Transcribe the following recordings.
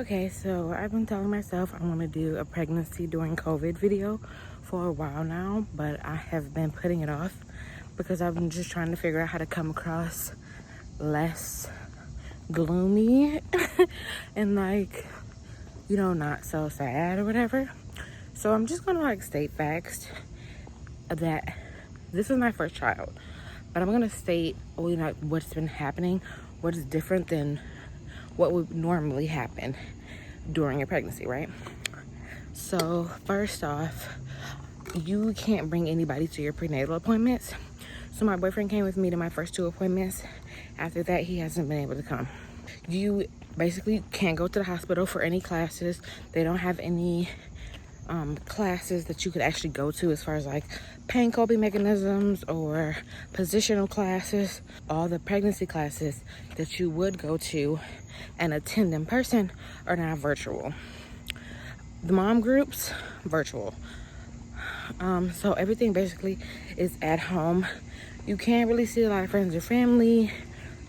Okay, so I've been telling myself I want to do a pregnancy during COVID video for a while now, but I have been putting it off because I've been just trying to figure out how to come across less gloomy and not so sad or whatever. So I'm just gonna state facts that this is my first child, but I'm gonna state what's been happening, what is different than what would normally happen during a pregnancy, right? So first off, you can't bring anybody to your prenatal appointments. So my boyfriend came with me to my first 2 appointments. After that, he hasn't been able to come. You basically can't go to the hospital for any classes. They don't have any classes that you could actually go to as far as pain coping mechanisms or positional classes. All the pregnancy classes that you would go to and attend in person are now virtual. The mom groups, virtual. So everything basically is at home. You can't really see a lot of friends or family,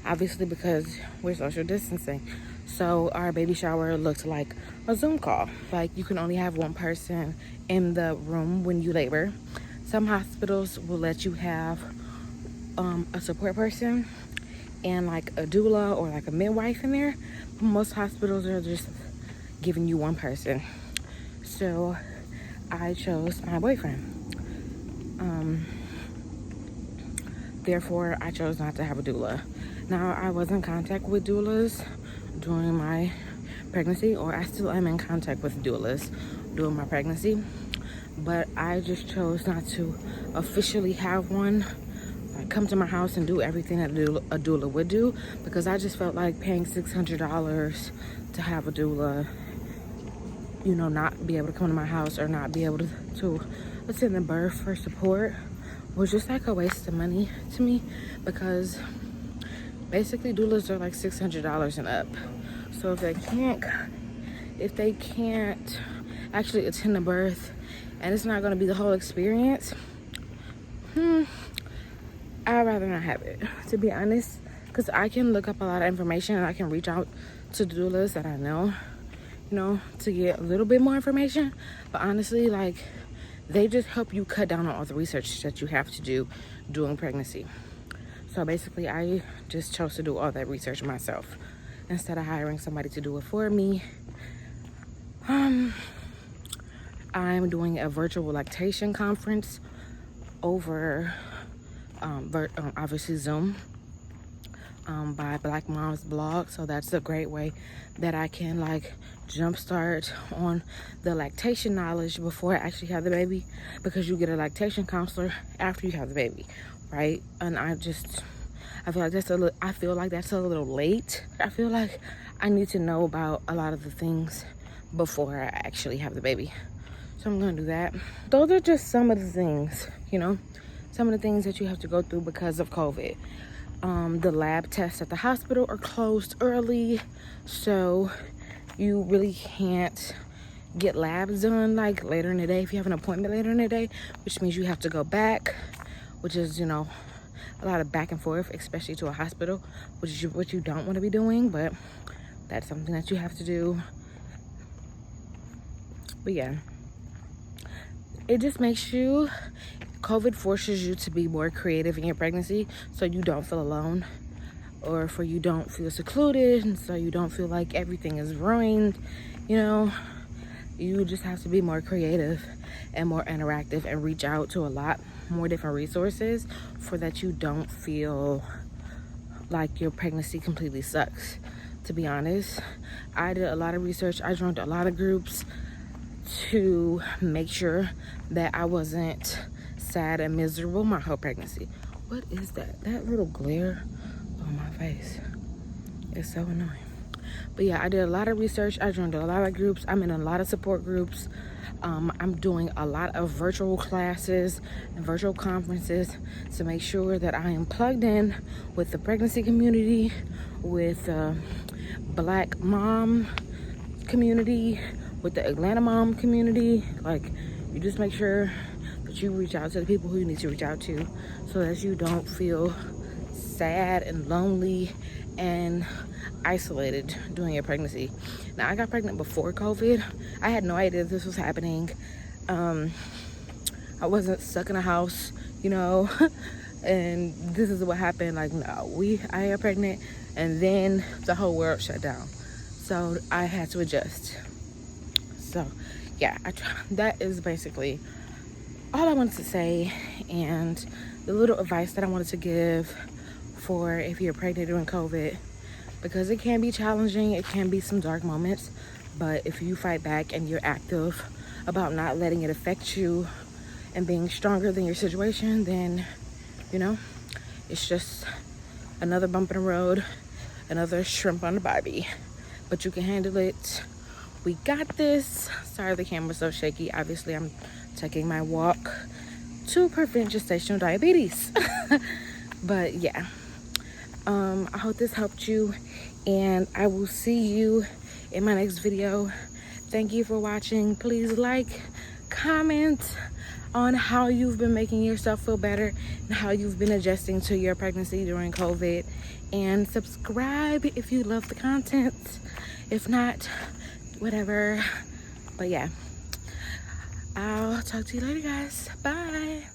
obviously, because we're social distancing. So our baby shower looked like a Zoom call. You can only have one person in the room when you labor. Some hospitals will let you have a support person and a doula or a midwife in there. But most hospitals are just giving you one person. So I chose my boyfriend. Therefore, I chose not to have a doula. Now, I was in contact with doulas during my pregnancy, or I still am in contact with doulas during my pregnancy, but I just chose not to officially have one come to my house and do everything that a doula would do, because I just felt like paying $600 to have a doula, not be able to come to my house or not be able to attend the birth for support was just a waste of money to me, because basically doulas are $600 and up. So if they can't actually attend the birth and it's not going to be the whole experience, I'd rather not have it, to be honest, because I can look up a lot of information and I can reach out to doulas that I know, to get a little bit more information. But honestly, they just help you cut down on all the research that you have to do during pregnancy. So basically, I just chose to do all that research myself instead of hiring somebody to do it for me. I'm doing a virtual lactation conference over obviously Zoom by Black Mom's blog. So that's a great way that I can jumpstart on the lactation knowledge before I actually have the baby, because you get a lactation counselor after you have the baby, right? And I feel like that's a little late. I feel like I need to know about a lot of the things before I actually have the baby. So I'm gonna do that. Those are just some of the things, some of the things that you have to go through because of COVID. The lab tests at the hospital are closed early, so you really can't get labs done later in the day if you have an appointment later in the day, which means you have to go back, which is a lot of back and forth, especially to a hospital, which is what you don't want to be doing, but that's something that you have to do. But yeah, it just COVID forces you to be more creative in your pregnancy, so you don't feel alone, or you don't feel secluded, and so you don't feel like everything is ruined. You just have to be more creative and more interactive and reach out to a lot more different resources for that you don't feel like your pregnancy completely sucks. To be honest, I did a lot of research. I joined a lot of groups to make sure that I wasn't sad and miserable my whole pregnancy. What is that? That little glare on my face is so annoying. But yeah, I did a lot of research. I joined a lot of groups. I'm in a lot of support groups. I'm doing a lot of virtual classes and virtual conferences to make sure that I am plugged in with the pregnancy community, with the Black mom community, with the Atlanta mom community. You just make sure that you reach out to the people who you need to reach out to, so that you don't feel sad and lonely and isolated during your pregnancy. Now, I got pregnant before COVID. I had no idea this was happening. I wasn't stuck in a house, you know, and this is what happened. Like, no, I got pregnant, and then the whole world shut down. So I had to adjust. So yeah, that is basically all I wanted to say, and the little advice that I wanted to give for if you're pregnant during COVID, because it can be challenging, it can be some dark moments, but if you fight back and you're active about not letting it affect you and being stronger than your situation, then, you know, it's just another bump in the road, another shrimp on the barbie, but you can handle it. We got this. Sorry the camera's so shaky. Obviously, I'm taking my walk to prevent gestational diabetes. But yeah, I hope this helped you, and I will see you in my next video. Thank you for watching. Please like, comment on how you've been making yourself feel better and how you've been adjusting to your pregnancy during COVID, and subscribe if you love the content. If not, whatever. But yeah, I'll talk to you later, guys. Bye.